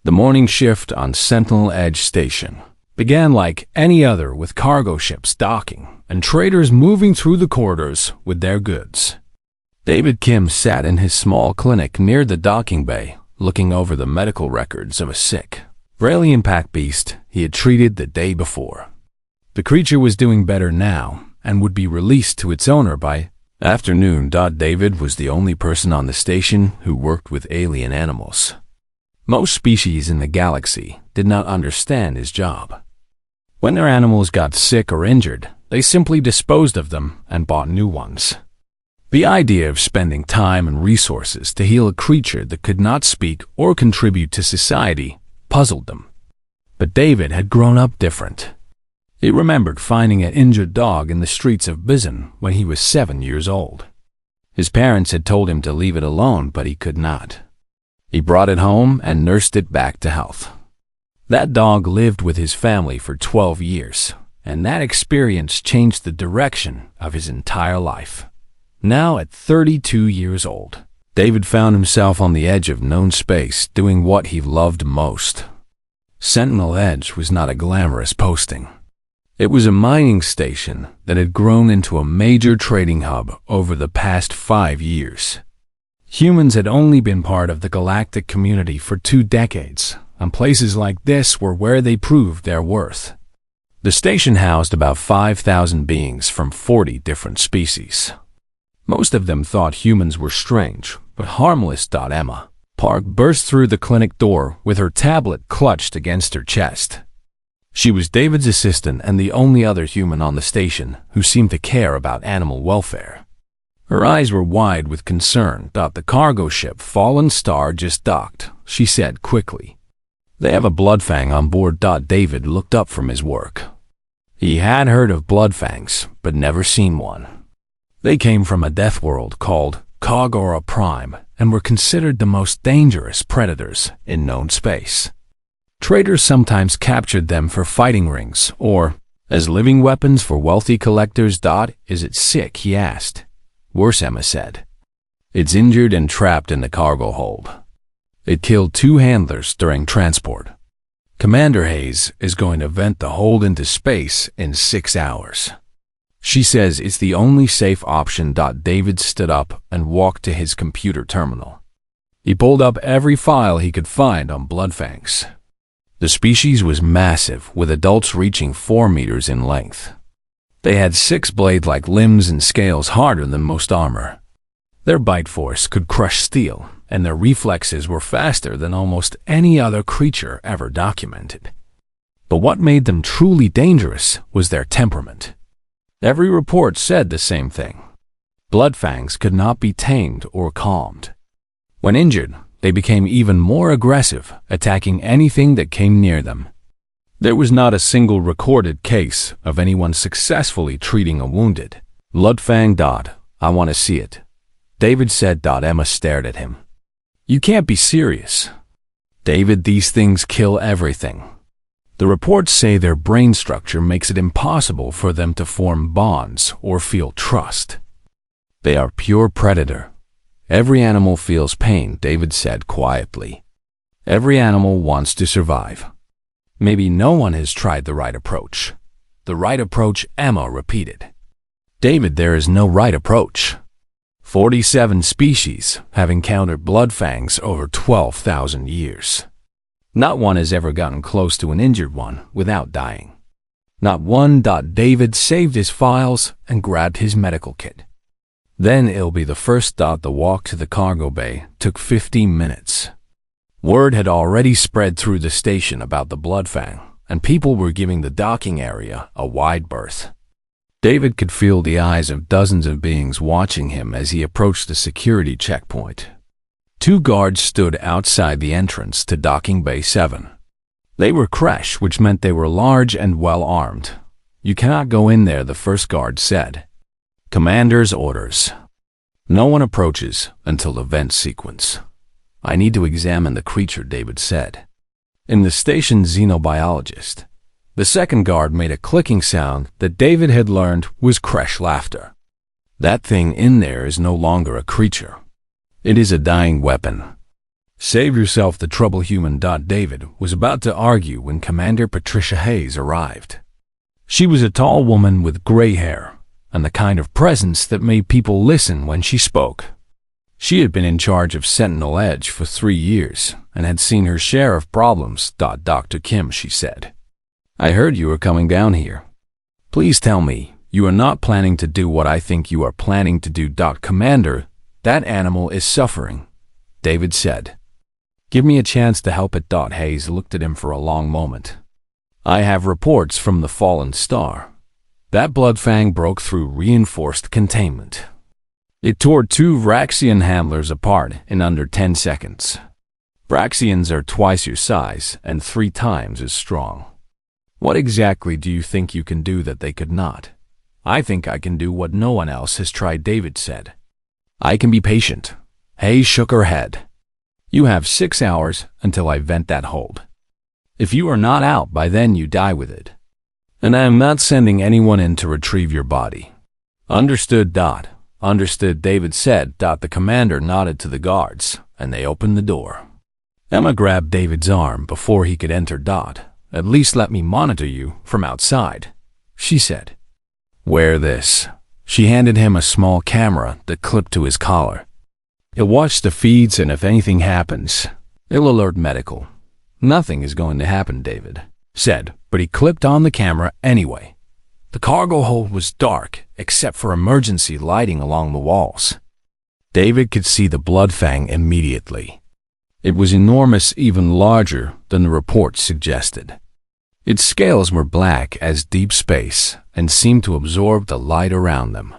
The morning shift on Sentinel Edge Station began like any other, with cargo ships docking and traders moving through the corridors with their goods. David Kim sat in his small clinic near the docking bay, looking over the medical records of a sick, alien-pack beast he had treated the day before. The creature was doing better now and would be released to its owner by afternoon. David was the only person on the station who worked with alien animals. Most species in the galaxy did not understand his job. When their animals got sick or injured, they simply disposed of them and bought new ones. The idea of spending time and resources to heal a creature that could not speak or contribute to society puzzled them. But David had grown up different. He remembered finding an injured dog in the streets of Bizon when he was 7 years old. His parents had told him to leave it alone, but he could not. He brought it home and nursed it back to health. That dog lived with his family for 12 years, and that experience changed the direction of his entire life. Now at 32 years old, David found himself on the edge of known space doing what he loved most. Sentinel Edge was not a glamorous posting. It was a mining station that had grown into a major trading hub over the past 5 years. Humans had only been part of the galactic community for 2 decades, and places like this were where they proved their worth. The station housed about 5,000 beings from 40 different species. Most of them thought humans were strange, but harmless. Emma Park burst through the clinic door with her tablet clutched against her chest. She was David's assistant and the only other human on the station who seemed to care about animal welfare. Her eyes were wide with concern. The cargo ship Fallen Star just docked, she said quickly. They have a Bloodfang on board. David looked up from his work. He had heard of Bloodfangs, but never seen one. They came from a death world called Kogora Prime and were considered the most dangerous predators in known space. Traders sometimes captured them for fighting rings or as living weapons for wealthy collectors. Is it sick? He asked. Worse, Emma said. It's injured and trapped in the cargo hold. It killed 2 handlers during transport. Commander Hayes is going to vent the hold into space in 6 hours. She says it's the only safe option. David stood up and walked to his computer terminal. He pulled up every file he could find on Bloodfangs. The species was massive, with adults reaching 4 meters in length. They had 6 blade-like limbs and scales harder than most armor. Their bite force could crush steel, and their reflexes were faster than almost any other creature ever documented. But what made them truly dangerous was their temperament. Every report said the same thing. Bloodfangs could not be tamed or calmed. When injured, they became even more aggressive, attacking anything that came near them. There was not a single recorded case of anyone successfully treating a wounded Bloodfang. I want to see it, David said. Emma stared at him. You can't be serious. David, these things kill everything. The reports say their brain structure makes it impossible for them to form bonds or feel trust. They are pure predator. Every animal feels pain, David said quietly. Every animal wants to survive. Maybe no one has tried the right approach. The right approach, Emma repeated. David, there is no right approach. 47 species have encountered Bloodfangs over 12,000 years. Not one has ever gotten close to an injured one without dying. Not one. David saved his files and grabbed his medical kit. Then it'll be the first. The walk to the cargo bay took 15 minutes. Word had already spread through the station about the Bloodfang, and people were giving the docking area a wide berth. David could feel the eyes of dozens of beings watching him as he approached the security checkpoint. 2 guards stood outside the entrance to Docking Bay 7. They were Kresh, which meant they were large and well-armed. You cannot go in there, the first guard said. Commander's orders. No one approaches until the vent sequence. I need to examine the creature, David said. In the station xenobiologist, the second guard made a clicking sound that David had learned was Kresh laughter. That thing in there is no longer a creature. It is a dying weapon. Save yourself the trouble, human. David was about to argue when Commander Patricia Hayes arrived. She was a tall woman with gray hair and the kind of presence that made people listen when she spoke. She had been in charge of Sentinel Edge for 3 years and had seen her share of problems. Dr. Kim, she said. I heard you were coming down here. Please tell me you are not planning to do what I think you are planning to do. Commander, that animal is suffering, David said. Give me a chance to help it. Hayes looked at him for a long moment. I have reports from the fallen star. That Bloodfang broke through reinforced containment. It tore 2 Vraxian handlers apart in under 10 seconds. Vraxians are twice your size and 3 times as strong. What exactly do you think you can do that they could not? I think I can do what no one else has tried, David said. I can be patient. Hayes shook her head. You have 6 hours until I vent that hold. If you are not out by then, you die with it. And I am not sending anyone in to retrieve your body. Understood. Understood, David said. The commander nodded to the guards, and they opened the door. Emma grabbed David's arm before he could enter. At least let me monitor you from outside, she said. Wear this. She handed him a small camera that clipped to his collar. It'll watch the feeds, and if anything happens, it'll alert medical. Nothing is going to happen, David said, but he clipped on the camera anyway. The cargo hold was dark, except for emergency lighting along the walls. David could see the Bloodfang immediately. It was enormous, even larger than the reports suggested. Its scales were black as deep space and seemed to absorb the light around them.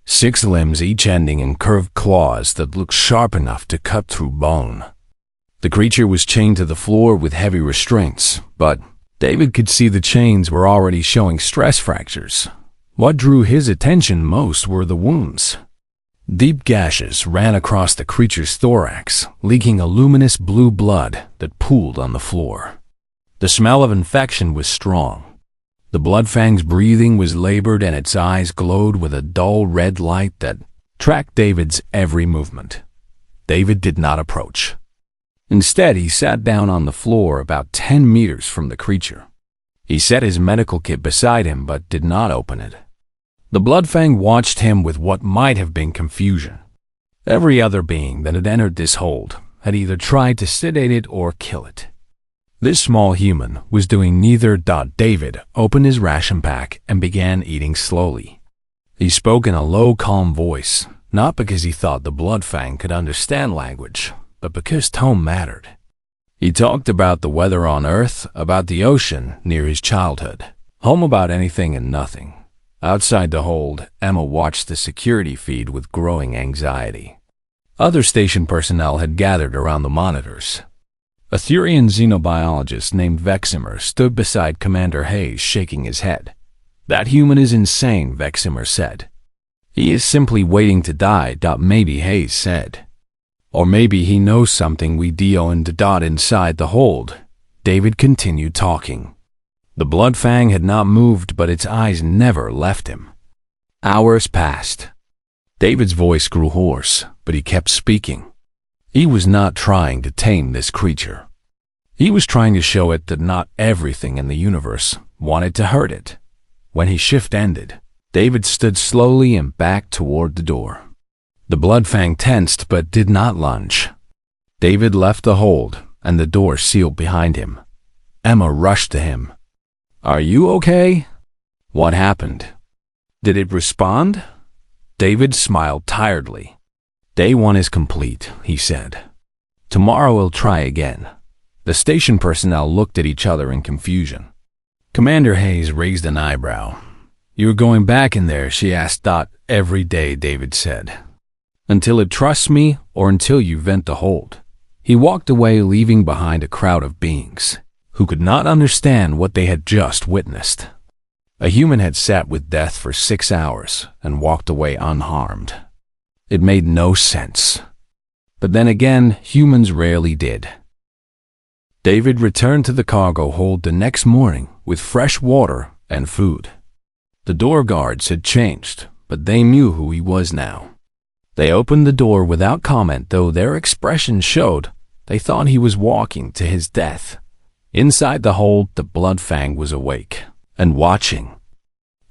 6 limbs, each ending in curved claws that looked sharp enough to cut through bone. The creature was chained to the floor with heavy restraints, but David could see the chains were already showing stress fractures. What drew his attention most were the wounds. Deep gashes ran across the creature's thorax, leaking a luminous blue blood that pooled on the floor. The smell of infection was strong. The Bloodfang's breathing was labored, and its eyes glowed with a dull red light that tracked David's every movement. David did not approach. Instead, he sat down on the floor about 10 meters from the creature. He set his medical kit beside him but did not open it. The Bloodfang watched him with what might have been confusion. Every other being that had entered this hold had either tried to sedate it or kill it. This small human was doing neither. David opened his ration pack and began eating slowly. He spoke in a low, calm voice, not because he thought the Bloodfang could understand language, but because tone mattered. He talked about the weather on Earth, about the ocean near his childhood, home, about anything and nothing. Outside the hold, Emma watched the security feed with growing anxiety. Other station personnel had gathered around the monitors. A Thurian xenobiologist named Veximer stood beside Commander Hayes, shaking his head. That human is insane, Veximer said. He is simply waiting to die. Maybe, Hayes said. Or maybe he knows something we don't. Inside the hold, David continued talking. The Bloodfang had not moved, but its eyes never left him. Hours passed. David's voice grew hoarse, but he kept speaking. He was not trying to tame this creature. He was trying to show it that not everything in the universe wanted to hurt it. When his shift ended, David stood slowly and backed toward the door. The Bloodfang tensed but did not lunge. David left the hold, and the door sealed behind him. Emma rushed to him. Are you okay? What happened? Did it respond? David smiled tiredly. Day 1 is complete, he said. Tomorrow we'll try again. The station personnel looked at each other in confusion. Commander Hayes raised an eyebrow. You're going back in there, she asked. Every day, David said. Until it trusts me or until you vent the hold. He walked away, leaving behind a crowd of beings who could not understand what they had just witnessed. A human had sat with death for 6 hours and walked away unharmed. It made no sense. But then again, humans rarely did. David returned to the cargo hold the next morning with fresh water and food. The door guards had changed, but they knew who he was now. They opened the door without comment, though their expressions showed They thought he was walking to his death. Inside the hold, the Bloodfang was awake and watching.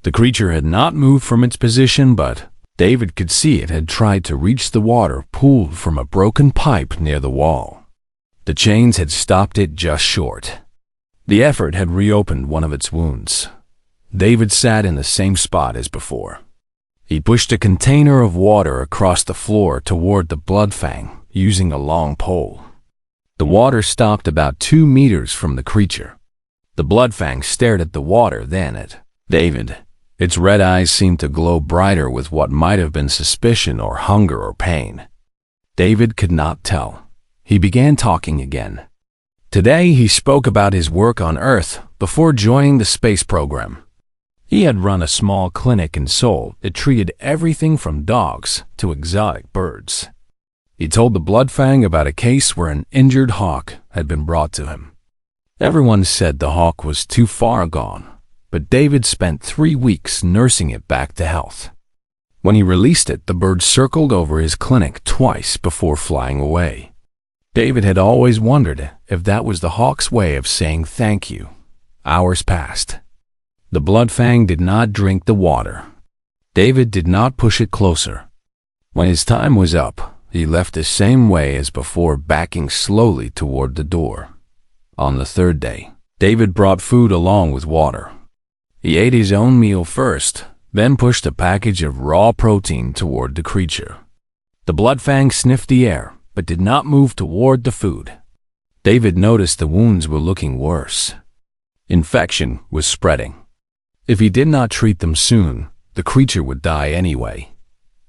The creature had not moved from its position, but David could see it had tried to reach the water pooled from a broken pipe near the wall. The chains had stopped it just short. The effort had reopened one of its wounds. David sat in the same spot as before. He pushed a container of water across the floor toward the Bloodfang using a long pole. The water stopped about 2 meters from the creature. The Bloodfang stared at the water, then at David. Its red eyes seemed to glow brighter with what might have been suspicion or hunger or pain. David could not tell. He began talking again. Today he spoke about his work on Earth before joining the space program. He had run a small clinic in Seoul that treated everything from dogs to exotic birds. He told the Bloodfang about a case where an injured hawk had been brought to him. Everyone said the hawk was too far gone, but David spent 3 weeks nursing it back to health. When he released it, the bird circled over his clinic twice before flying away. David had always wondered if that was the hawk's way of saying thank you. Hours passed. The Bloodfang did not drink the water. David did not push it closer. When his time was up, he left the same way as before, backing slowly toward the door. On the 3rd day, David brought food along with water. He ate his own meal first, then pushed a package of raw protein toward the creature. The Bloodfang sniffed the air, but did not move toward the food. David noticed the wounds were looking worse. Infection was spreading. If he did not treat them soon, the creature would die anyway.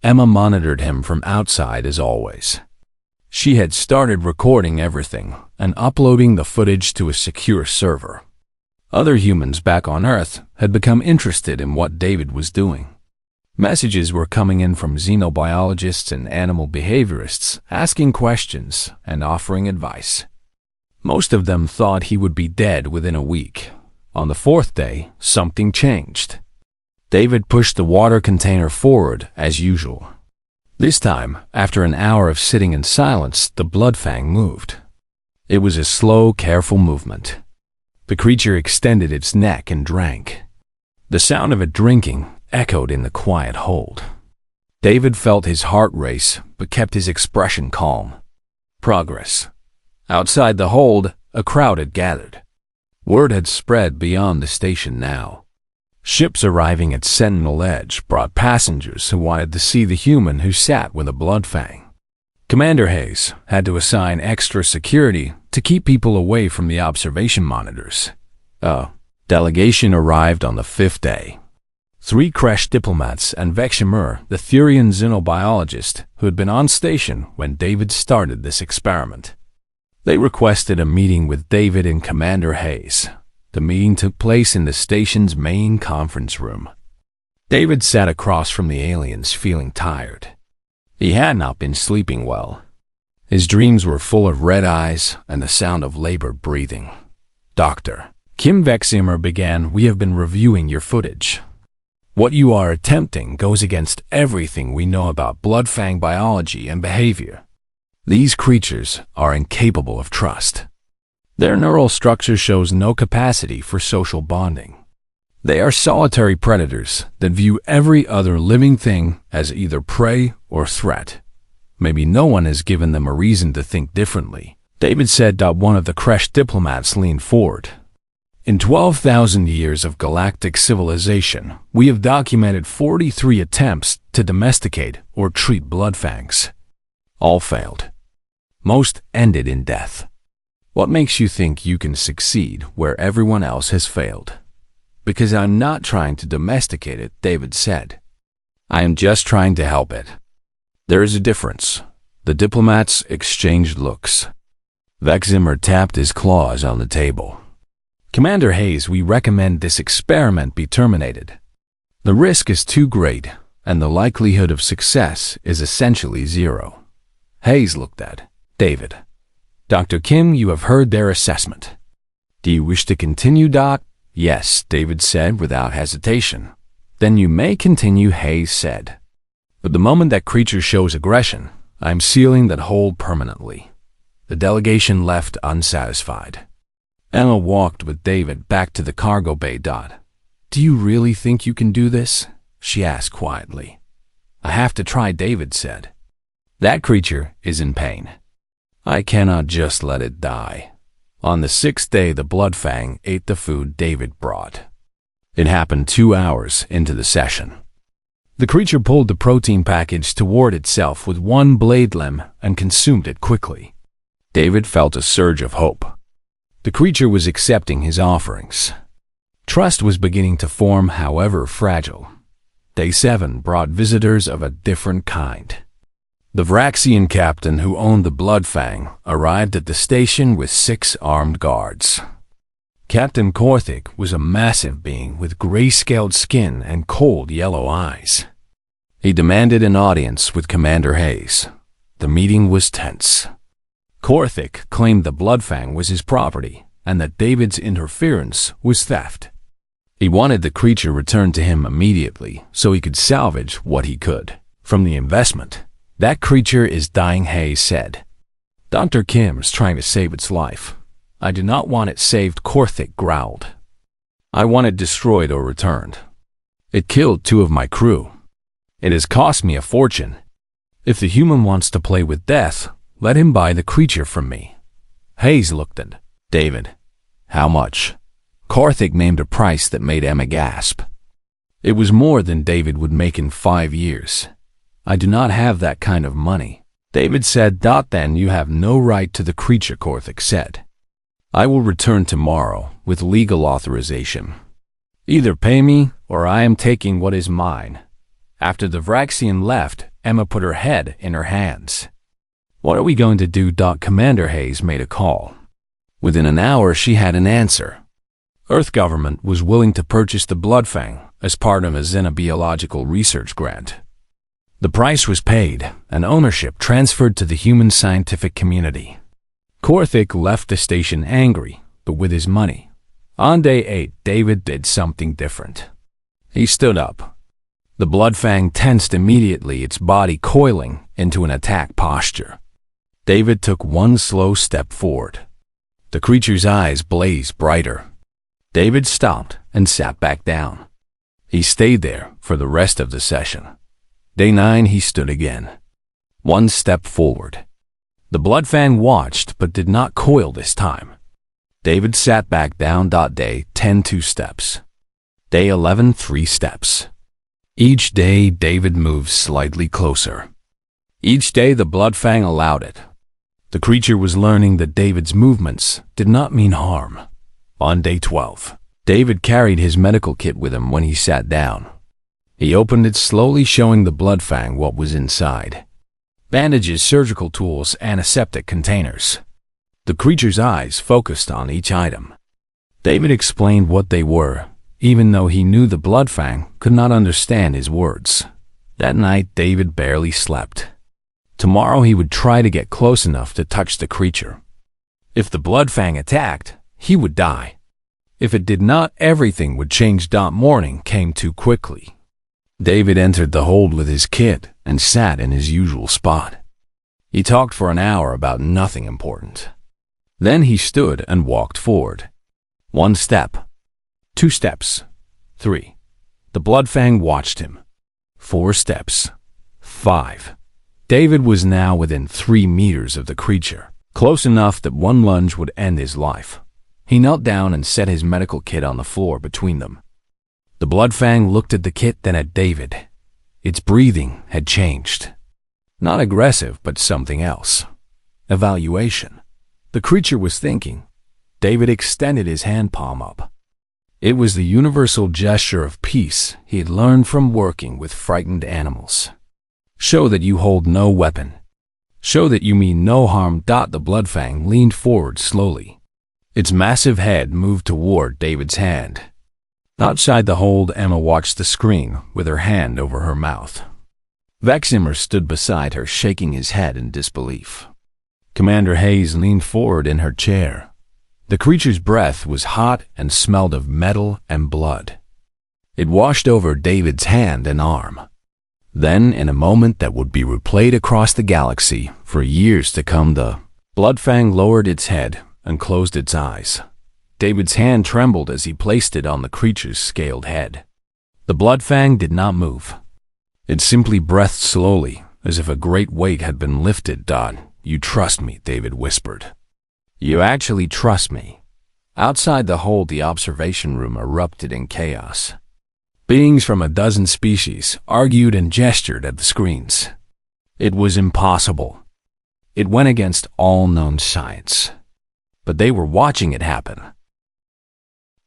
Emma monitored him from outside as always. She had started recording everything and uploading the footage to a secure server. Other humans back on Earth had become interested in what David was doing. Messages were coming in from xenobiologists and animal behaviorists asking questions and offering advice. Most of them thought he would be dead within a week. On the 4th day, something changed. David pushed the water container forward as usual. This time, after an hour of sitting in silence, the Bloodfang moved. It was a slow, careful movement. The creature extended its neck and drank. The sound of it drinking echoed in the quiet hold. David felt his heart race, but kept his expression calm. Progress. Outside the hold, a crowd had gathered. Word had spread beyond the station now. Ships arriving at Sentinel Edge brought passengers who wanted to see the human who sat with a Bloodfang. Commander Hayes had to assign extra security to keep people away from the observation monitors. A delegation arrived on the 5th day. 3 Kresh diplomats and Veximur, the Thurian xenobiologist who had been on station when David started this experiment. They requested a meeting with David and Commander Hayes. The meeting took place in the station's main conference room. David sat across from the aliens feeling tired. He had not been sleeping well. His dreams were full of red eyes and the sound of labored breathing. Dr. Kim Veximur began, "We have been reviewing your footage. What you are attempting goes against everything we know about Bloodfang biology and behavior. These creatures are incapable of trust. Their neural structure shows no capacity for social bonding. They are solitary predators that view every other living thing as either prey or threat. Maybe no one has given them a reason to think differently," David said. One of the Kresh diplomats leaned forward. "In 12,000 years of galactic civilization, we have documented 43 attempts to domesticate or treat Bloodfangs. All failed. Most ended in death. What makes you think you can succeed where everyone else has failed?" "Because I'm not trying to domesticate it," David said. "I am just trying to help it." "There is a difference." The diplomats exchanged looks. Veximur tapped his claws on the table. "Commander Hayes, we recommend this experiment be terminated. The risk is too great, and the likelihood of success is essentially zero." Hayes looked at David. "Dr. Kim, you have heard their assessment. Do you wish to continue, Doc?" "Yes," David said without hesitation. "Then you may continue," Hayes said. "But the moment that creature shows aggression, I'm sealing that hold permanently." The delegation left unsatisfied. Emma walked with David back to the cargo bay. "Do you really think you can do this?" she asked quietly. "I have to try," David said. "That creature is in pain. I cannot just let it die." On the 6th day, the Bloodfang ate the food David brought. It happened 2 hours into the session. The creature pulled the protein package toward itself with one blade limb and consumed it quickly. David felt a surge of hope. The creature was accepting his offerings. Trust was beginning to form, however fragile. Day 7 brought visitors of a different kind. The Vraxian captain who owned the Bloodfang arrived at the station with 6 armed guards. Captain Korthik was a massive being with gray-scaled skin and cold yellow eyes. He demanded an audience with Commander Hayes. The meeting was tense. Korthik claimed the Bloodfang was his property and that David's interference was theft. He wanted the creature returned to him immediately so he could salvage what he could from the investment. "That creature is dying," Hayes said. "Dr. Kim's trying to save its life. I do not want it saved," Korthik growled. "I want it destroyed or returned. It killed 2 of my crew. It has cost me a fortune. If the human wants to play with death, let him buy the creature from me." Hayes looked at David. "How much?" Korthik named a price that made Emma gasp. It was more than David would make in 5 years. "I do not have that kind of money," David said. "Then you have no right to the creature," Korthik said. "I will return tomorrow with legal authorization. Either pay me or I am taking what is mine." After the Vraxian left, Emma put her head in her hands. "What are we going to do?" Commander Hayes made a call. Within an hour, she had an answer. Earth government was willing to purchase the Bloodfang as part of a xenobiological research grant. The price was paid, and ownership transferred to the human scientific community. Korthik left the station angry, but with his money. On day 8, David did something different. He stood up. The Bloodfang tensed immediately, its body coiling into an attack posture. David took one slow step forward. The creature's eyes blazed brighter. David stopped and sat back down. He stayed there for the rest of the session. Day 9, he stood again. One step forward. The Bloodfang watched but did not coil this time. David sat back down. Day 10, 2 steps. Day 11, 3 steps. Each day, David moved slightly closer. Each day, the Bloodfang allowed it. The creature was learning that David's movements did not mean harm. On day 12, David carried his medical kit with him when he sat down. He opened it slowly, showing the Bloodfang what was inside. Bandages, surgical tools, antiseptic containers. The creature's eyes focused on each item. David explained what they were, even though he knew the Bloodfang could not understand his words. That night, David barely slept. Tomorrow he would try to get close enough to touch the creature. If the Bloodfang attacked, he would die. If it did not, everything would change. Morning came too quickly. David entered the hold with his kit and sat in his usual spot. He talked for an hour about nothing important. Then he stood and walked forward. 1 step. 2 steps. 3. The Bloodfang watched him. 4 steps. 5. David was now within 3 meters of the creature, close enough that one lunge would end his life. He knelt down and set his medical kit on the floor between them. The Bloodfang looked at the kit, then at David. Its breathing had changed. Not aggressive, but something else. Evaluation. The creature was thinking. David extended his hand palm up. It was the universal gesture of peace he had learned from working with frightened animals. Show that you hold no weapon. Show that you mean no harm. The Bloodfang leaned forward slowly. Its massive head moved toward David's hand. Outside the hold, Emma watched the screen with her hand over her mouth. Veximer stood beside her, shaking his head in disbelief. Commander Hayes leaned forward in her chair. The creature's breath was hot and smelled of metal and blood. It washed over David's hand and arm. Then, in a moment that would be replayed across the galaxy for years to come, the Bloodfang lowered its head and closed its eyes. David's hand trembled as he placed it on the creature's scaled head. The Bloodfang did not move. It simply breathed slowly, as if a great weight had been lifted. "You trust me," David whispered. "You actually trust me." Outside the hold, the observation room erupted in chaos. Beings from a dozen species argued and gestured at the screens. It was impossible. It went against all known science. But they were watching it happen.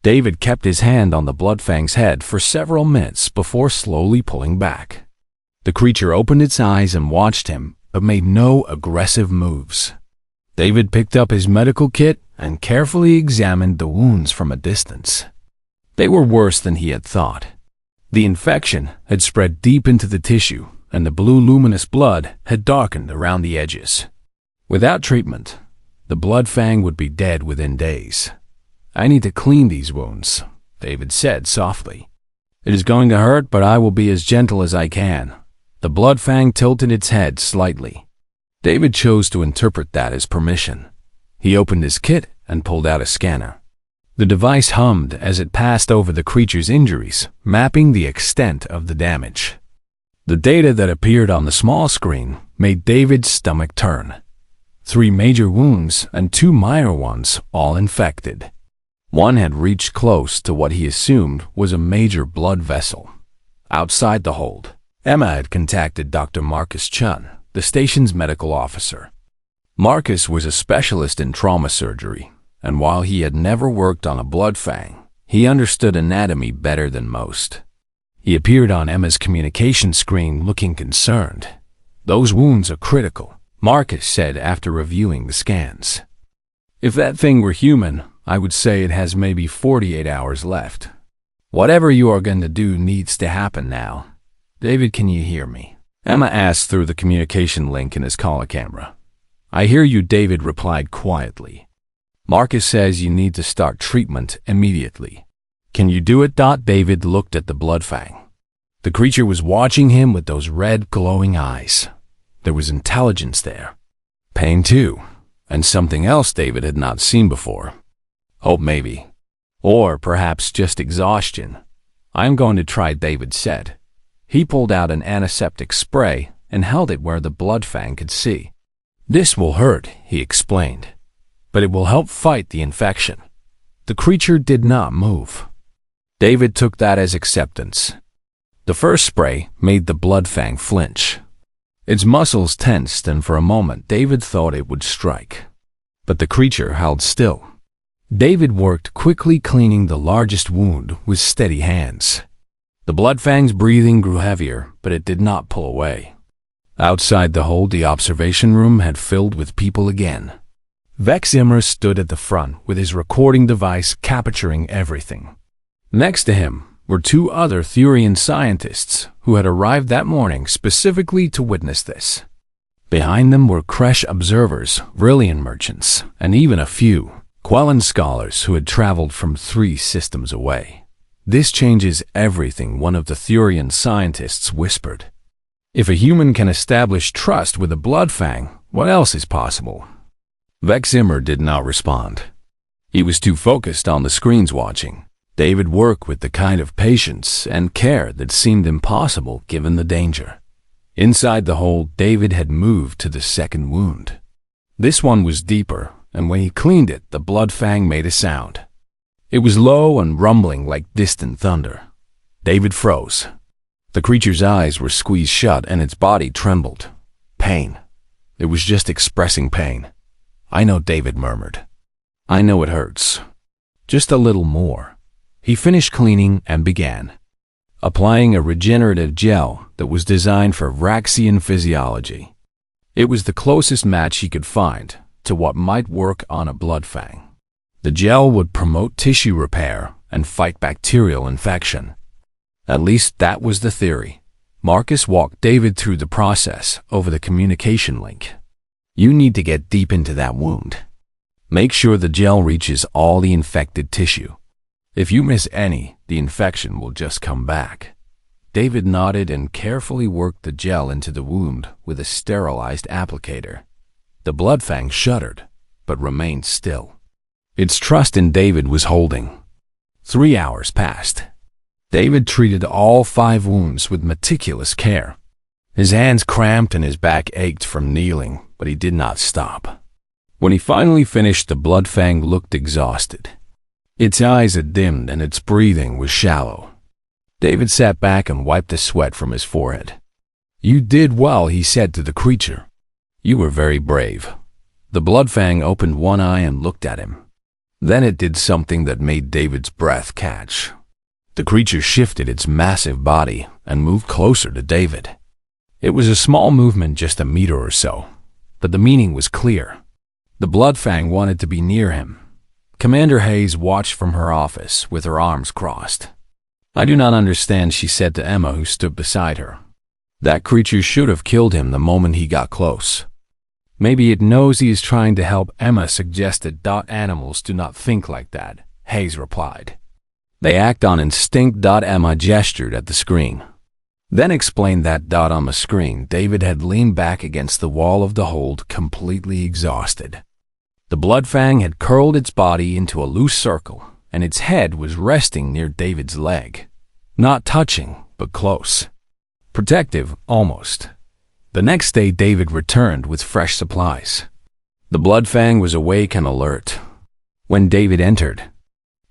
David kept his hand on the Bloodfang's head for several minutes before slowly pulling back. The creature opened its eyes and watched him, but made no aggressive moves. David picked up his medical kit and carefully examined the wounds from a distance. They were worse than he had thought. The infection had spread deep into the tissue, and the blue luminous blood had darkened around the edges. Without treatment, the Bloodfang would be dead within days. "I need to clean these wounds," David said softly. "It is going to hurt, but I will be as gentle as I can." The Bloodfang tilted its head slightly. David chose to interpret that as permission. He opened his kit and pulled out a scanner. The device hummed as it passed over the creature's injuries, mapping the extent of the damage. The data that appeared on the small screen made David's stomach turn. 3 major wounds and 2 minor ones, all infected. One had reached close to what he assumed was a major blood vessel. Outside the hold, Emma had contacted Dr. Marcus Chun, the station's medical officer. Marcus was a specialist in trauma surgery, and while he had never worked on a Bloodfang, he understood anatomy better than most. He appeared on Emma's communication screen looking concerned. "Those wounds are critical," Marcus said after reviewing the scans. "If that thing were human, I would say it has maybe 48 hours left. Whatever you are going to do needs to happen now. David, can you hear me?" Emma asked through the communication link in his collar camera. "I hear you," David replied quietly. "Marcus says you need to start treatment immediately. Can you do it?" David looked at the Bloodfang. The creature was watching him with those red glowing eyes. There was intelligence there. Pain too, and something else David had not seen before. Hope maybe. Or perhaps just exhaustion. "I'm going to try," David said. He pulled out an antiseptic spray and held it where the Bloodfang could see. "This will hurt," he explained, "but it will help fight the infection." The creature did not move. David took that as acceptance. The first spray made the Bloodfang flinch. Its muscles tensed, and for a moment David thought it would strike. But the creature held still. David worked quickly, cleaning the largest wound with steady hands. The Bloodfang's breathing grew heavier, but it did not pull away. Outside the hold, the observation room had filled with people again. Vex Zimmer stood at the front with his recording device capturing everything. Next to him were 2 other Thurian scientists who had arrived that morning specifically to witness this. Behind them were Kresh observers, Vrillian merchants, and even a few Quellan scholars who had traveled from 3 systems away. "This changes everything," one of the Thurian scientists whispered. "If a human can establish trust with a Bloodfang, what else is possible?" Vex Zimmer did not respond. He was too focused on the screens watching. David worked with the kind of patience and care that seemed impossible given the danger. Inside the hold, David had moved to the second wound. This one was deeper, and when he cleaned it, the Bloodfang made a sound. It was low and rumbling like distant thunder. David froze. The creature's eyes were squeezed shut and its body trembled. Pain. It was just expressing pain. "I know," David murmured. "I know it hurts. Just a little more." He finished cleaning and began applying a regenerative gel that was designed for Vraxian physiology. It was the closest match he could find to what might work on a Bloodfang. The gel would promote tissue repair and fight bacterial infection. At least that was the theory. Marcus walked David through the process over the communication link. "You need to get deep into that wound. Make sure the gel reaches all the infected tissue. If you miss any, the infection will just come back." David nodded and carefully worked the gel into the wound with a sterilized applicator. The Bloodfang shuddered, but remained still. Its trust in David was holding. 3 hours passed. David treated all 5 wounds with meticulous care. His hands cramped and his back ached from kneeling, but he did not stop. When he finally finished, the Bloodfang looked exhausted. Its eyes had dimmed and its breathing was shallow. David sat back and wiped the sweat from his forehead. "You did well," he said to the creature. "You were very brave." The Bloodfang opened one eye and looked at him. Then it did something that made David's breath catch. The creature shifted its massive body and moved closer to David. It was a small movement, just a meter or so, but the meaning was clear. The Bloodfang wanted to be near him. Commander Hayes watched from her office with her arms crossed. "I do not understand," she said to Emma, who stood beside her. "That creature should have killed him the moment he got close." "Maybe it knows he is trying to help," Emma suggested. "Animals do not think like that," Hayes replied. "They act on instinct." Emma gestured at the screen. Then explained that on the screen, David had leaned back against the wall of the hold, completely exhausted. The Bloodfang had curled its body into a loose circle, and its head was resting near David's leg. Not touching, but close. Protective, almost. The next day, David returned with fresh supplies. The Bloodfang was awake and alert. When David entered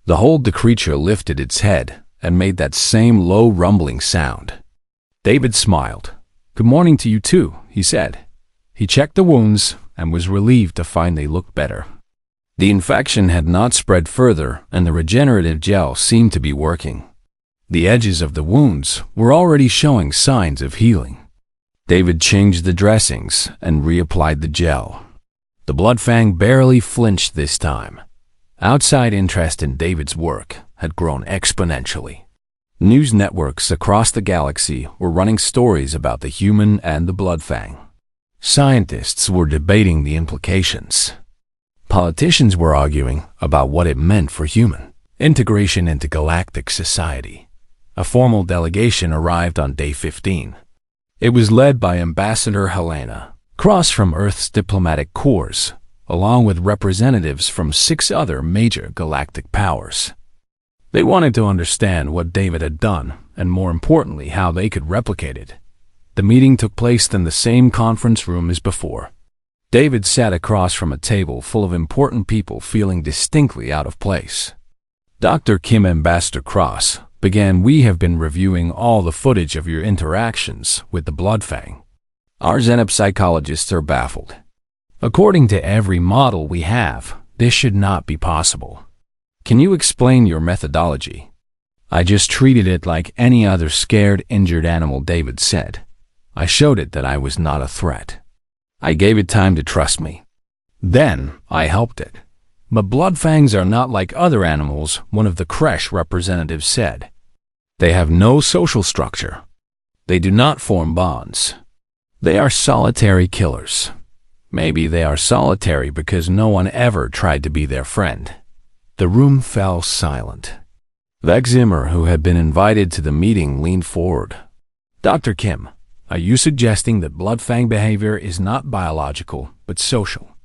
the creature lifted its head and made that same low rumbling sound. David smiled. "Good morning to you too," he said. He checked the wounds and was relieved to find they looked better. The infection had not spread further, and the regenerative gel seemed to be working. The edges of the wounds were already showing signs of healing. David changed the dressings and reapplied the gel. The Bloodfang barely flinched this time. Outside interest in David's work had grown exponentially. News networks across the galaxy were running stories about the human and the Bloodfang. Scientists were debating the implications. Politicians were arguing about what it meant for human integration into galactic society. A formal delegation arrived on day 15. It was led by Ambassador Helena Cross from Earth's diplomatic corps, along with representatives from 6 other major galactic powers. They wanted to understand what David had done, and more importantly, how they could replicate it. The meeting took place in the same conference room as before. David sat across from a table full of important people, feeling distinctly out of place. Dr. Kim, Ambassador Cross, began, "We have been reviewing all the footage of your interactions with the Bloodfang. Our xenopsychologists are baffled. According to every model we have, this should not be possible. Can you explain your methodology?" "I just treated it like any other scared, injured animal," David said. "I showed it that I was not a threat. I gave it time to trust me. Then I helped it." "But Bloodfangs are not like other animals," one of the creche representatives said. "They have no social structure. They do not form bonds. They are solitary killers. Maybe they are solitary because no one ever tried to be their friend." The room fell silent. Vex Zimmer, who had been invited to the meeting, leaned forward. "Dr. Kim, are you suggesting that Bloodfang behavior is not biological, but social?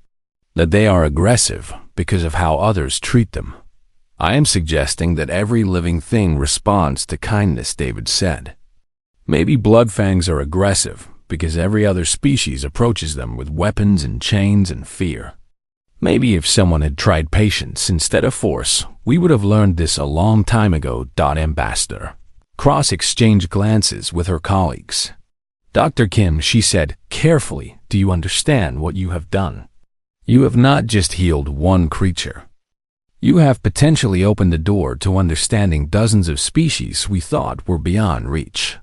That they are aggressive because of how others treat them?" "I am suggesting that every living thing responds to kindness," David said. "Maybe Bloodfangs are aggressive because every other species approaches them with weapons and chains and fear. Maybe if someone had tried patience instead of force, we would have learned this a long time ago." Ambassador Cross exchanged glances with her colleagues. "Dr. Kim," she said carefully, "do you understand what you have done? You have not just healed one creature. You have potentially opened the door to understanding dozens of species we thought were beyond reach.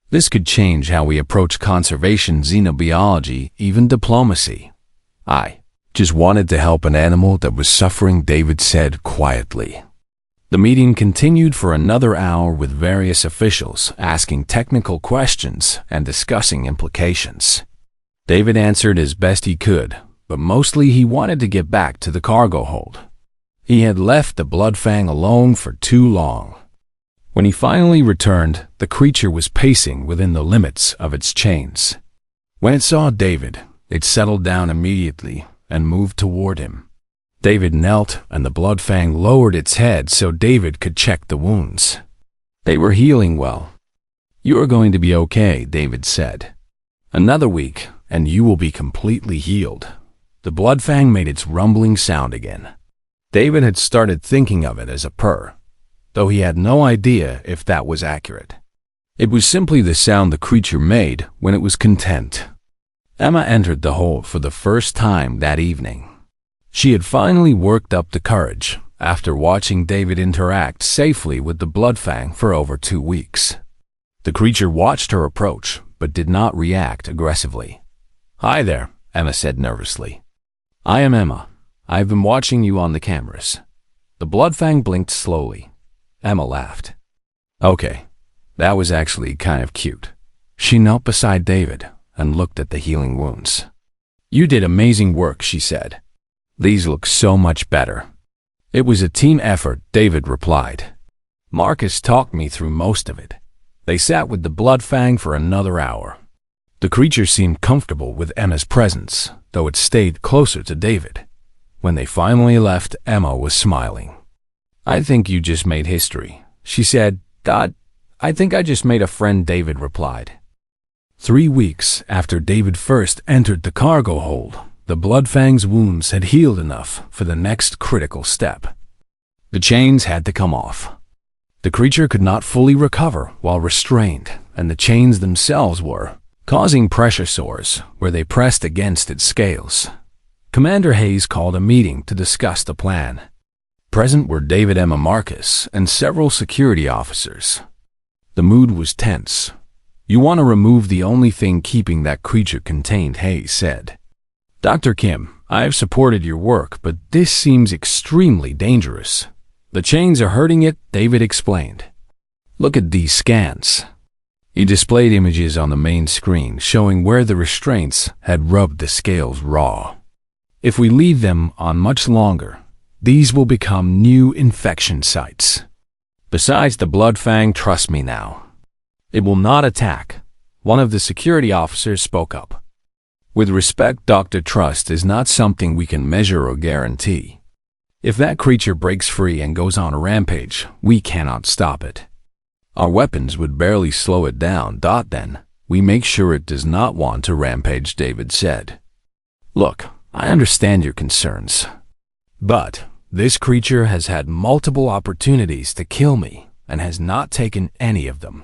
This could change how we approach conservation, xenobiology, even diplomacy." "I just wanted to help an animal that was suffering," David said quietly. The meeting continued for another hour with various officials asking technical questions and discussing implications. David answered as best he could, but mostly he wanted to get back to the cargo hold. He had left the Bloodfang alone for too long. When he finally returned, the creature was pacing within the limits of its chains. When it saw David, It settled down immediately and moved toward him. David knelt, and the Bloodfang lowered its head so David could check the wounds. They were healing well. "You are going to be okay," David said. "Another week, and you will be completely healed." The Bloodfang made its rumbling sound again. David had started thinking of it as a purr, though he had no idea if that was accurate. It was simply the sound the creature made when it was content. Emma entered the hold for the first time that evening. She had finally worked up the courage after watching David interact safely with the Bloodfang for over 2 weeks. The creature watched her approach, but did not react aggressively. "Hi there," Emma said nervously. "I am Emma. I've been watching you on the cameras." The Bloodfang blinked slowly. Emma laughed. "Okay, that was actually kind of cute." She knelt beside David and looked at the healing wounds. "You did amazing work," she said. "These look so much better." "It was a team effort," David replied. "Marcus talked me through most of it." They sat with the Bloodfang for another hour. The creature seemed comfortable with Emma's presence, though it stayed closer to David. When they finally left, Emma was smiling. "I think you just made history," she said. "I think I just made a friend," David replied. 3 weeks after David first entered the cargo hold, the Bloodfang's wounds had healed enough for the next critical step. The chains had to come off. The creature could not fully recover while restrained, and the chains themselves were causing pressure sores where they pressed against its scales. Commander Hayes called a meeting to discuss the plan. Present were David, Emma, Marcus, and several security officers. The mood was tense. "You want to remove the only thing keeping that creature contained," Hayes said. "Dr. Kim, I have supported your work, but this seems extremely dangerous." "The chains are hurting it," David explained. "Look at these scans." He displayed images on the main screen showing where the restraints had rubbed the scales raw. "If we leave them on much longer, these will become new infection sites. Besides, the Bloodfang trusts me now. It will not attack." One of the security officers spoke up. "With respect, Dr. Trust is not something we can measure or guarantee. If that creature breaks free and goes on a rampage, we cannot stop it. Our weapons would barely slow it down. Then, we make sure it does not want to rampage," David said. "Look, I understand your concerns, but this creature has had multiple opportunities to kill me and has not taken any of them.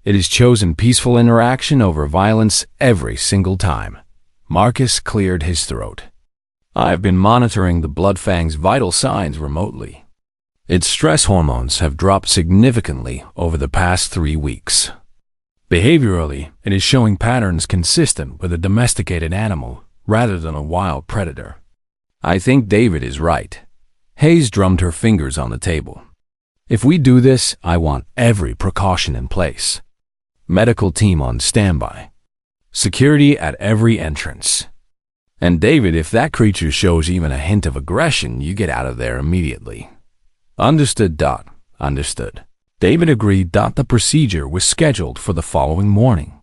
It has chosen peaceful interaction over violence every single time." Marcus cleared his throat. "I have been monitoring the Bloodfang's vital signs remotely. Its stress hormones have dropped significantly over the past 3 weeks. Behaviorally, it is showing patterns consistent with a domesticated animal rather than a wild predator." "I think David is right." Hayes drummed her fingers on the table. "If we do this, I want every precaution in place. Medical team on standby. Security at every entrance. And David, if that creature shows even a hint of aggression, you get out of there immediately." "Understood, Dot. Understood." David agreed. The procedure was scheduled for the following morning.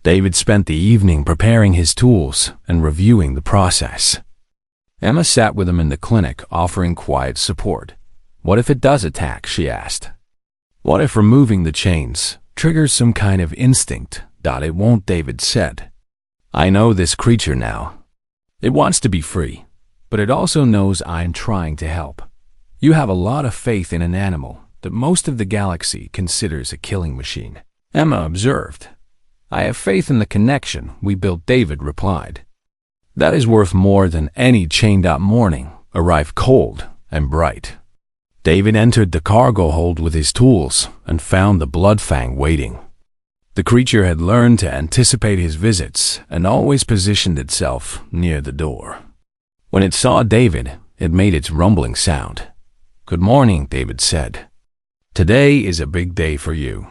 David spent the evening preparing his tools and reviewing the process. Emma sat with him in the clinic, offering quiet support. "What if it does attack?" she asked. "What if removing the chains triggers some kind of instinct?" "It won't," David said. "I know this creature now. It wants to be free, but it also knows I'm trying to help. You have a lot of faith in an animal that most of the galaxy considers a killing machine," Emma observed. "I have faith in the connection we built," David replied. "That is worth more than any chained-up morning, arrived cold and bright." David entered the cargo hold with his tools and found the Bloodfang waiting. The creature had learned to anticipate his visits and always positioned itself near the door. When it saw David, it made its rumbling sound. "Good morning," David said. "Today is a big day for you."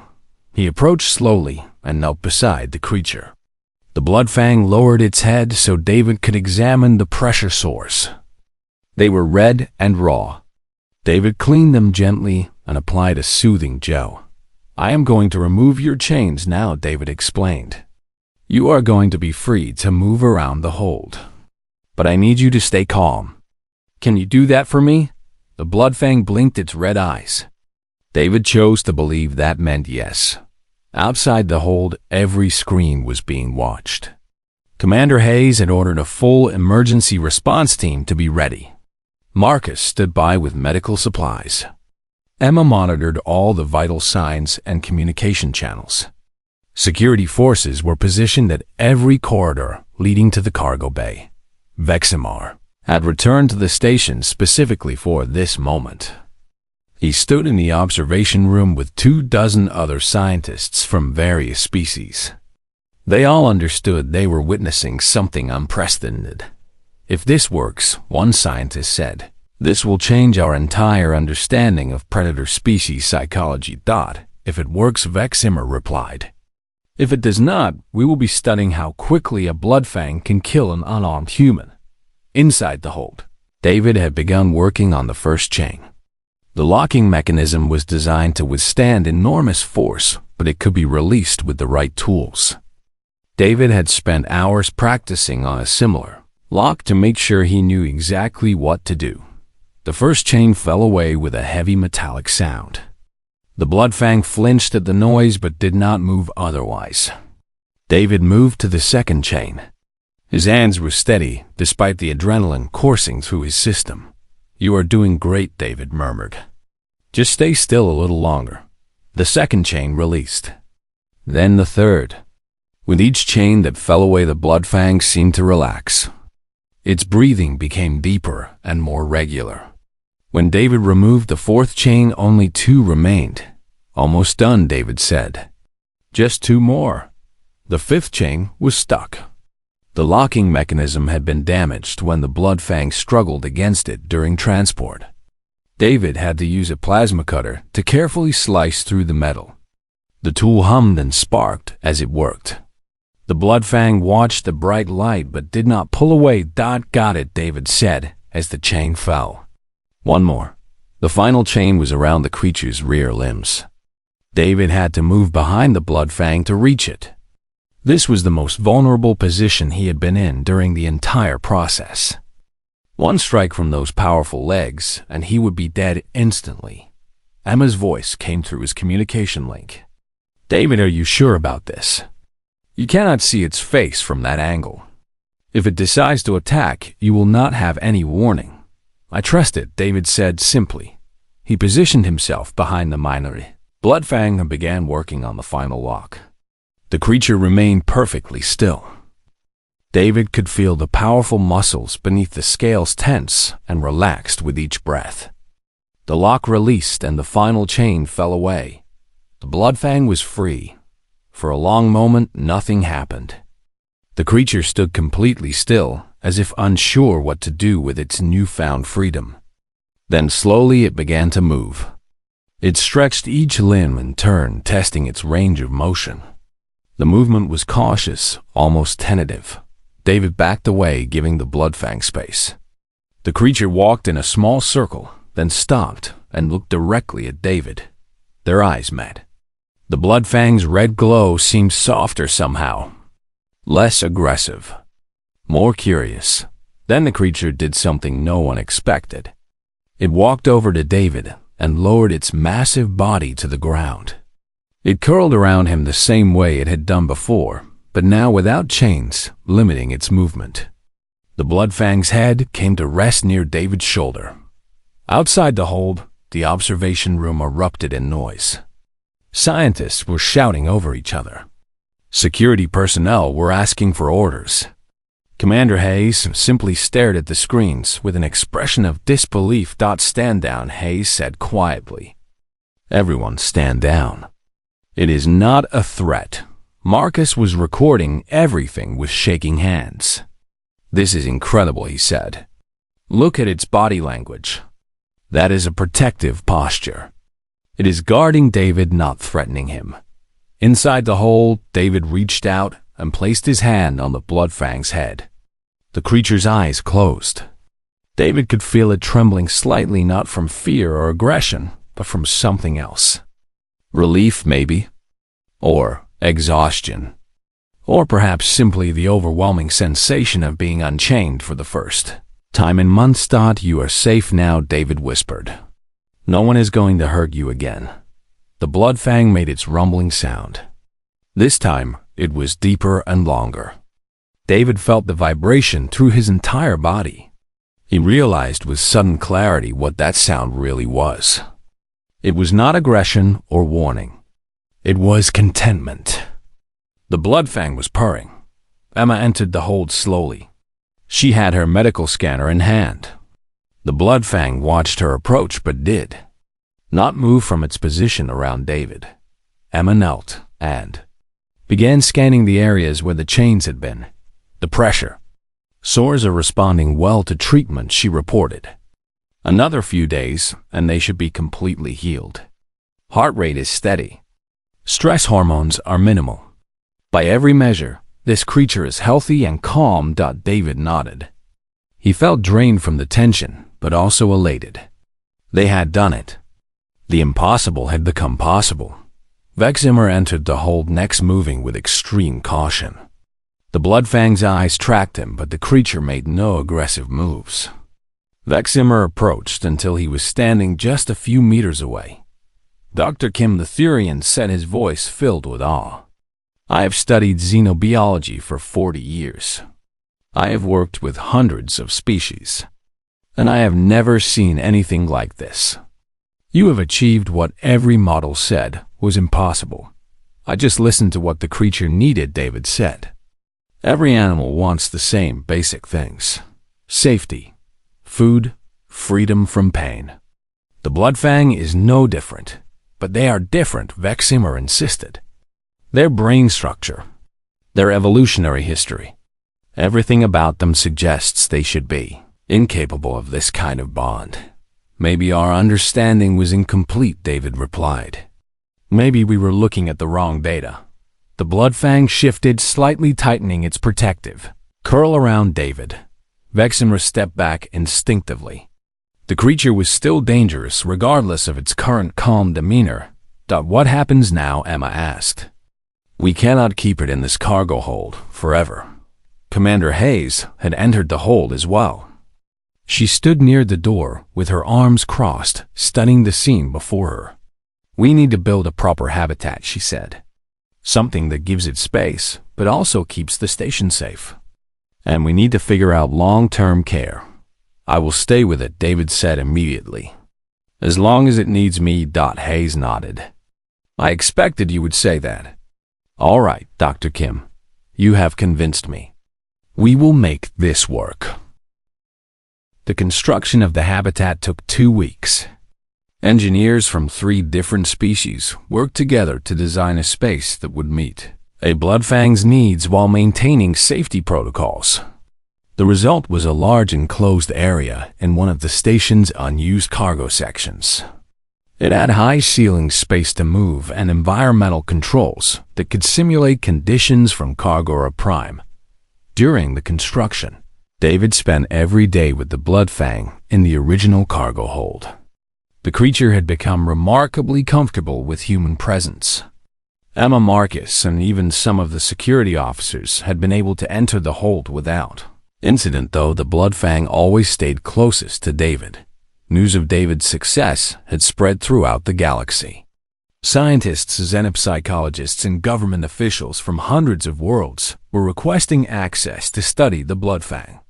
He approached slowly and knelt beside the creature. The Bloodfang lowered its head so David could examine the pressure sores. They were red and raw. David cleaned them gently and applied a soothing gel. "I am going to remove your chains now," David explained. You are going to be free to move around the hold. But I need you to stay calm. Can you do that for me? The Bloodfang blinked its red eyes. David chose to believe that meant yes. Outside the hold, every screen was being watched. Commander Hayes had ordered a full emergency response team to be ready. Marcus stood by with medical supplies. Emma monitored all the vital signs and communication channels. Security forces were positioned at every corridor leading to the cargo bay. Veximar had returned to the station specifically for this moment. He stood in the observation room with 24 other scientists from various species. They all understood they were witnessing something unprecedented. If this works, one scientist said, this will change our entire understanding of predator species psychology. If it works, Veximar replied. If it does not, we will be studying how quickly a Bloodfang can kill an unarmed human. Inside the hold, David had begun working on the first chain. The locking mechanism was designed to withstand enormous force, but it could be released with the right tools. David had spent hours practicing on a similar lock to make sure he knew exactly what to do. The first chain fell away with a heavy metallic sound. The Bloodfang flinched at the noise but did not move otherwise. David moved to the second chain. His hands were steady, despite the adrenaline coursing through his system. You are doing great, David murmured. Just stay still a little longer. The second chain released. Then the third. With each chain that fell away, the Bloodfang seemed to relax. Its breathing became deeper and more regular. When David removed the fourth chain, only 2 remained. Almost done, David said. Just 2 more. The fifth chain was stuck. The locking mechanism had been damaged when the Bloodfang struggled against it during transport. David had to use a plasma cutter to carefully slice through the metal. The tool hummed and sparked as it worked. The Bloodfang watched the bright light but did not pull away. Got it, David said as the chain fell. 1 more. The final chain was around the creature's rear limbs. David had to move behind the Bloodfang to reach it. This was the most vulnerable position he had been in during the entire process. One strike from those powerful legs, and he would be dead instantly. Emma's voice came through his communication link. David, are you sure about this? You cannot see its face from that angle. If it decides to attack, you will not have any warning. I trust it, David said simply. He positioned himself behind the minority. Bloodfang began working on the final lock. The creature remained perfectly still. David could feel the powerful muscles beneath the scales tense and relaxed with each breath. The lock released and the final chain fell away. The Bloodfang was free. For a long moment, nothing happened. The creature stood completely still, as if unsure what to do with its newfound freedom. Then slowly it began to move. It stretched each limb in turn, testing its range of motion. The movement was cautious, almost tentative. David backed away, giving the Bloodfang space. The creature walked in a small circle, then stopped and looked directly at David. Their eyes met. The Bloodfang's red glow seemed softer somehow, less aggressive, more curious. Then the creature did something no one expected. It walked over to David and lowered its massive body to the ground. It curled around him the same way it had done before, but now without chains, limiting its movement. The Bloodfang's head came to rest near David's shoulder. Outside the hold, the observation room erupted in noise. Scientists were shouting over each other. Security personnel were asking for orders. Commander Hayes simply stared at the screens with an expression of disbelief. Stand down, Hayes said quietly. Everyone stand down. It is not a threat. Marcus was recording everything with shaking hands. This is incredible, he said. Look at its body language. That is a protective posture. It is guarding David, not threatening him. Inside the hold, David reached out and placed his hand on the Bloodfang's head. The creature's eyes closed. David could feel it trembling slightly, not from fear or aggression, but from something else. Relief, maybe. Or exhaustion. Or perhaps simply the overwhelming sensation of being unchained for the first time in months. You are safe now, David whispered. No one is going to hurt you again. The Bloodfang made its rumbling sound. This time, it was deeper and longer. David felt the vibration through his entire body. He realized with sudden clarity what that sound really was. It was not aggression or warning. It was contentment. The Bloodfang was purring. Emma entered the hold slowly. She had her medical scanner in hand. The Bloodfang watched her approach but did not move from its position around David. Emma knelt and began scanning the areas where the chains had been. The pressure. Sores are responding well to treatment, she reported. Another few days, and they should be completely healed. Heart rate is steady. Stress hormones are minimal. By every measure, this creature is healthy and calm. David nodded. He felt drained from the tension, but also elated. They had done it. The impossible had become possible. Veximmer entered the hold, next moving with extreme caution. The Bloodfang's eyes tracked him, but the creature made no aggressive moves. Veximmer approached until he was standing just a few meters away. Dr. Kim the Thurian said, his voice filled with awe. I have studied xenobiology for 40 years. I have worked with hundreds of species, and I have never seen anything like this. You have achieved what every model said was impossible. I just listened to what the creature needed, David said. Every animal wants the same basic things: safety, food, freedom from pain. The Bloodfang is no different, but they are different, Veximmer insisted. Their brain structure, their evolutionary history, everything about them suggests they should be incapable of this kind of bond. Maybe our understanding was incomplete, David replied. Maybe we were looking at the wrong data. The Bloodfang shifted, slightly tightening its protective curl around David. Veximmer stepped back instinctively. The creature was still dangerous regardless of its current calm demeanor. What happens now? Emma asked. We cannot keep it in this cargo hold forever. Commander Hayes had entered the hold as well. She stood near the door with her arms crossed, studying the scene before her. We need to build a proper habitat, she said. Something that gives it space, but also keeps the station safe. And we need to figure out long-term care. I will stay with it, David said immediately. As long as it needs me. Hayes nodded. I expected you would say that. All right, Dr. Kim. You have convinced me. We will make this work. The construction of the habitat took 2 weeks. Engineers from 3 different species worked together to design a space that would meet a Bloodfang's needs while maintaining safety protocols. The result was a large enclosed area in one of the station's unused cargo sections. It had high ceiling space to move and environmental controls that could simulate conditions from Cargora Prime. During the construction, David spent every day with the Bloodfang in the original cargo hold. The creature had become remarkably comfortable with human presence. Emma, Marcus, and even some of the security officers had been able to enter the hold without incident, though the Bloodfang always stayed closest to David. News of David's success had spread throughout the galaxy. Scientists, xenopsychologists, and government officials from hundreds of worlds were requesting access to study the Bloodfang.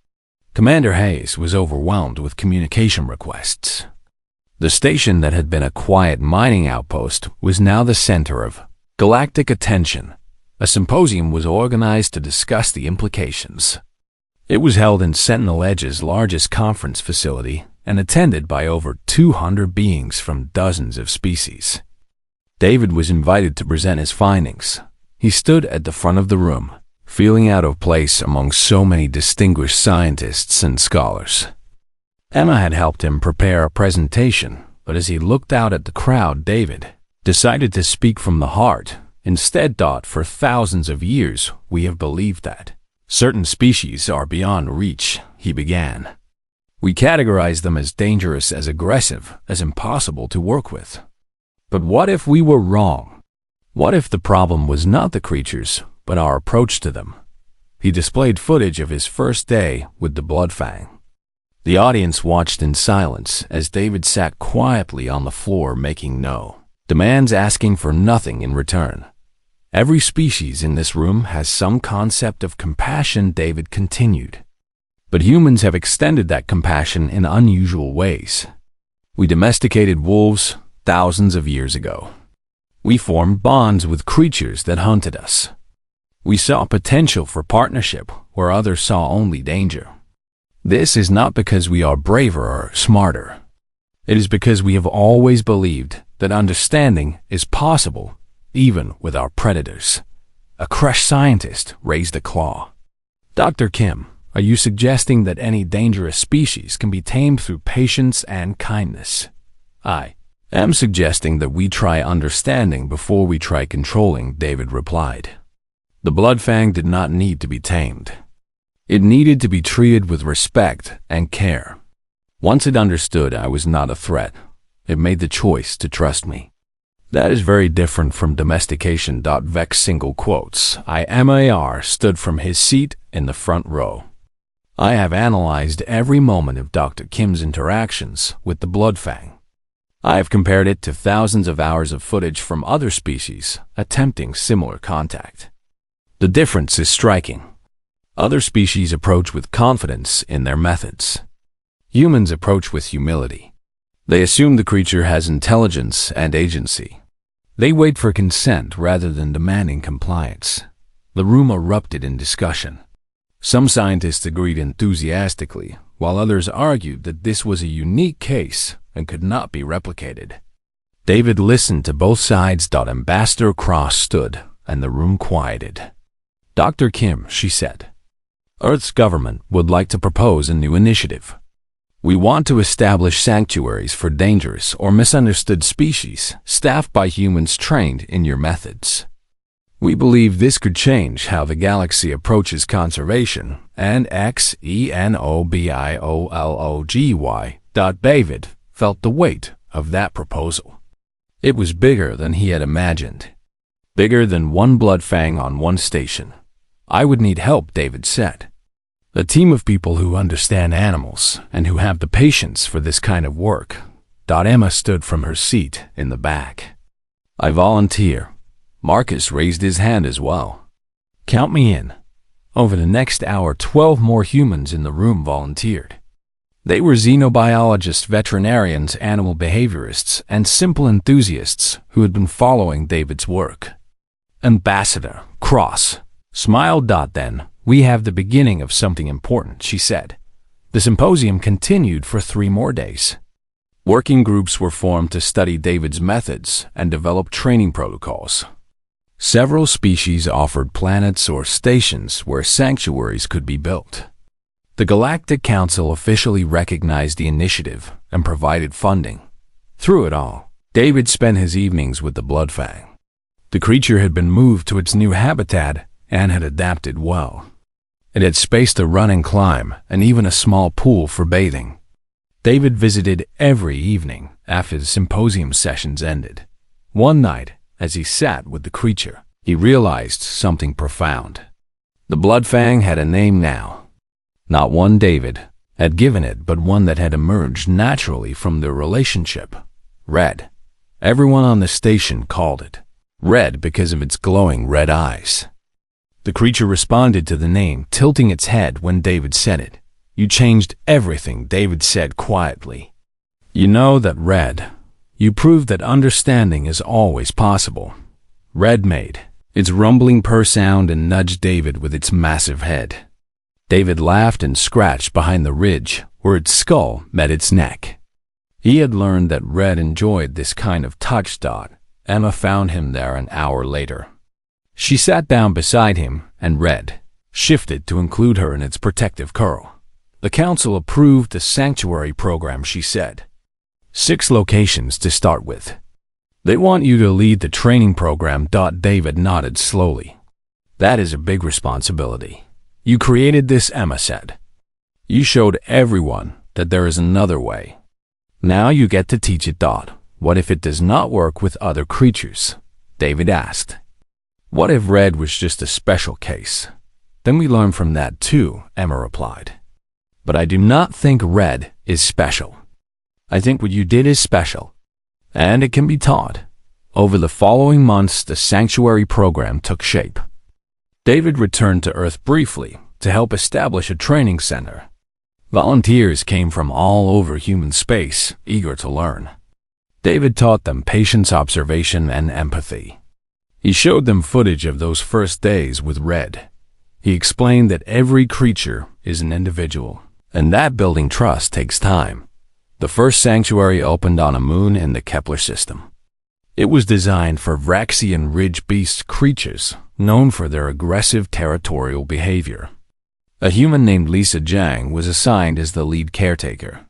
Commander Hayes was overwhelmed with communication requests. The station that had been a quiet mining outpost was now the center of galactic attention. A symposium was organized to discuss the implications. It was held in Sentinel Edge's largest conference facility and attended by over 200 beings from dozens of species. David was invited to present his findings. He stood at the front of the room, feeling out of place among so many distinguished scientists and scholars. Emma had helped him prepare a presentation, but as he looked out at the crowd, David decided to speak from the heart. Instead, for thousands of years, we have believed that certain species are beyond reach, he began. We categorize them as dangerous, as aggressive, as impossible to work with. But what if we were wrong? What if the problem was not the creatures, but our approach to them. He displayed footage of his first day with the Bloodfang. The audience watched in silence as David sat quietly on the floor making no demands, asking for nothing in return. Every species in this room has some concept of compassion, David continued. But humans have extended that compassion in unusual ways. We domesticated wolves thousands of years ago. We formed bonds with creatures that hunted us. We saw potential for partnership where others saw only danger. This is not because we are braver or smarter. It is because we have always believed that understanding is possible even with our predators. A crushed scientist raised a claw. Dr. Kim, are you suggesting that any dangerous species can be tamed through patience and kindness? I am suggesting that we try understanding before we try controlling, David replied. The Bloodfang did not need to be tamed. It needed to be treated with respect and care. Once it understood I was not a threat, it made the choice to trust me. That is very different from domestication. Vex single quotes. IMAR stood from his seat in the front row. I have analyzed every moment of Dr. Kim's interactions with the Bloodfang. I have compared it to thousands of hours of footage from other species attempting similar contact. The difference is striking. Other species approach with confidence in their methods. Humans approach with humility. They assume the creature has intelligence and agency. They wait for consent rather than demanding compliance. The room erupted in discussion. Some scientists agreed enthusiastically, while others argued that this was a unique case and could not be replicated. David listened to both sides. Ambassador Cross stood, and the room quieted. Dr. Kim, she said, Earth's government would like to propose a new initiative. We want to establish sanctuaries for dangerous or misunderstood species, staffed by humans trained in your methods. We believe this could change how the galaxy approaches conservation, and XENOBIOLOGY. David felt the weight of that proposal. It was bigger than he had imagined. Bigger than one Bloodfang on one station. I would need help, David said. A team of people who understand animals and who have the patience for this kind of work. Emma stood from her seat in the back. I volunteer. Marcus raised his hand as well. Count me in. Over the next hour, 12 more humans in the room volunteered. They were xenobiologists, veterinarians, animal behaviorists, and simple enthusiasts who had been following David's work. Ambassador Cross smiled. Then, we have the beginning of something important, she said. The symposium continued for 3 more days. Working groups were formed to study David's methods and develop training protocols. Several species offered planets or stations where sanctuaries could be built. The Galactic Council officially recognized the initiative and provided funding. Through it all, David spent his evenings with the Bloodfang. The creature had been moved to its new habitat and had adapted well. It had space to run and climb, and even a small pool for bathing. David visited every evening after the symposium sessions ended. One night, as he sat with the creature, he realized something profound. The Bloodfang had a name now. Not one David had given it, but one that had emerged naturally from their relationship. Red. Everyone on the station called it Red because of its glowing red eyes. The creature responded to the name, tilting its head when David said it. You changed everything, David said quietly. You know that, Red. You proved that understanding is always possible. Red made its rumbling purr sound and nudged David with its massive head. David laughed and scratched behind the ridge where its skull met its neck. He had learned that Red enjoyed this kind of touch. Emma found him there an hour later. She sat down beside him, and Red shifted to include her in its protective curl. The council approved the sanctuary program, she said. 6 locations to start with. They want you to lead the training program. David nodded slowly. That is a big responsibility. You created this, Emma said. You showed everyone that there is another way. Now you get to teach it. What if it does not work with other creatures? David asked. What if Red was just a special case? Then we learn from that too, Emma replied. But I do not think Red is special. I think what you did is special, and it can be taught. Over the following months, the Sanctuary program took shape. David returned to Earth briefly to help establish a training center. Volunteers came from all over human space, eager to learn. David taught them patience, observation, and empathy. He showed them footage of those first days with Red. He explained that every creature is an individual, and that building trust takes time. The first sanctuary opened on a moon in the Kepler system. It was designed for Vraxian ridge beast creatures, known for their aggressive territorial behavior. A human named Lisa Zhang was assigned as the lead caretaker.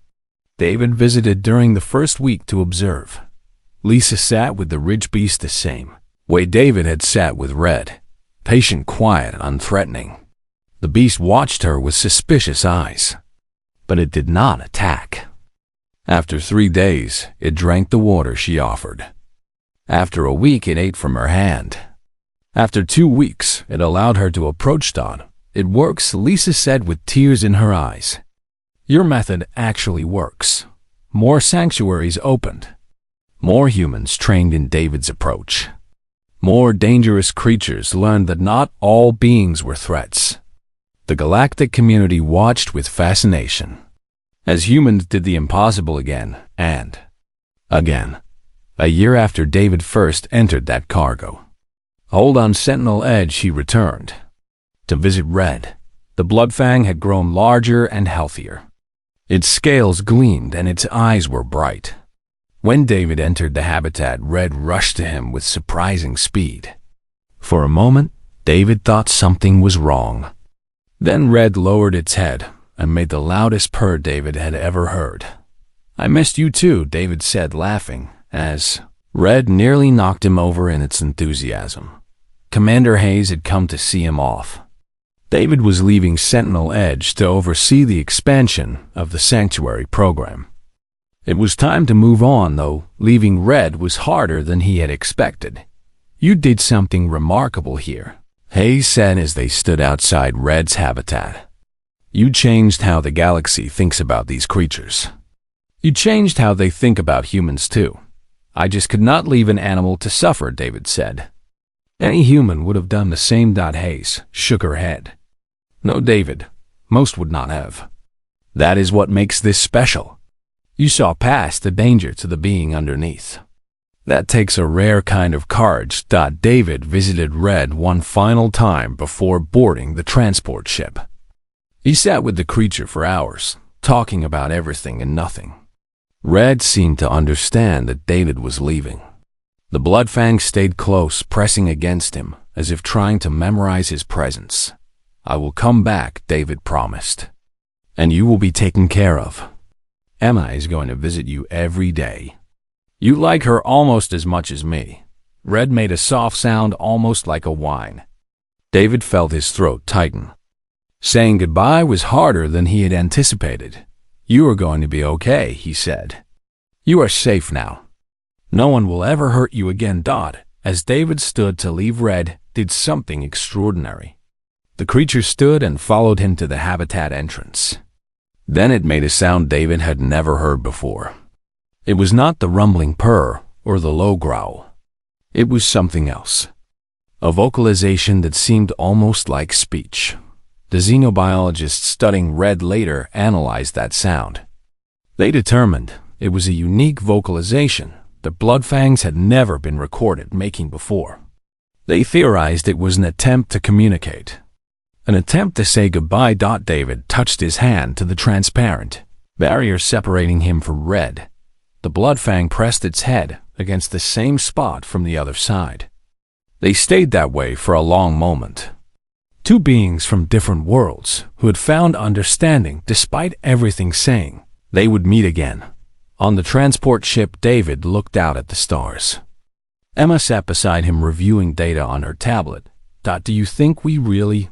David visited during the first week to observe. Lisa sat with the ridge beast the same way David had sat with Red, patient, quiet, and unthreatening. The beast watched her with suspicious eyes, but it did not attack. After 3 days, it drank the water she offered. After a week, it ate from her hand. After 2 weeks, it allowed her to approach Dawn. It works, Lisa said with tears in her eyes. Your method actually works. More sanctuaries opened. More humans trained in David's approach. More dangerous creatures learned that not all beings were threats. The galactic community watched with fascination, as humans did the impossible again and again. A year after David first entered that cargo hold on Sentinel Edge, he returned to visit Red. The Bloodfang had grown larger and healthier. Its scales gleamed and its eyes were bright. When David entered the habitat, Red rushed to him with surprising speed. For a moment, David thought something was wrong. Then Red lowered its head and made the loudest purr David had ever heard. I missed you too, David said, laughing, as Red nearly knocked him over in its enthusiasm. Commander Hayes had come to see him off. David was leaving Sentinel Edge to oversee the expansion of the Sanctuary program. It was time to move on, though leaving Red was harder than he had expected. You did something remarkable here, Hayes said as they stood outside Red's habitat. You changed how the galaxy thinks about these creatures. You changed how they think about humans too. I just could not leave an animal to suffer, David said. Any human would have done the same. Hayes shook her head. No, David, most would not have. That is what makes this special. You saw past the danger to the being underneath. That takes a rare kind of courage. David visited Red one final time before boarding the transport ship. He sat with the creature for hours, talking about everything and nothing. Red seemed to understand that David was leaving. The Bloodfang stayed close, pressing against him, as if trying to memorize his presence. I will come back, David promised. And you will be taken care of. Emma is going to visit you every day. You like her almost as much as me. Red made a soft sound almost like a whine. David felt his throat tighten. Saying goodbye was harder than he had anticipated. You are going to be okay, he said. You are safe now. No one will ever hurt you again. As David stood to leave, Red did something extraordinary. The creature stood and followed him to the habitat entrance. Then it made a sound David had never heard before. It was not the rumbling purr or the low growl. It was something else. A vocalization that seemed almost like speech. The xenobiologists studying Red later analyzed that sound. They determined it was a unique vocalization that Bloodfangs had never been recorded making before. They theorized it was an attempt to communicate. An attempt to say goodbye. David touched his hand to the transparent barrier separating him from Red. The Bloodfang pressed its head against the same spot from the other side. They stayed that way for a long moment. Two beings from different worlds who had found understanding despite everything saying they would meet again. On the transport ship, David looked out at the stars. Emma sat beside him reviewing data on her tablet. Do you think we really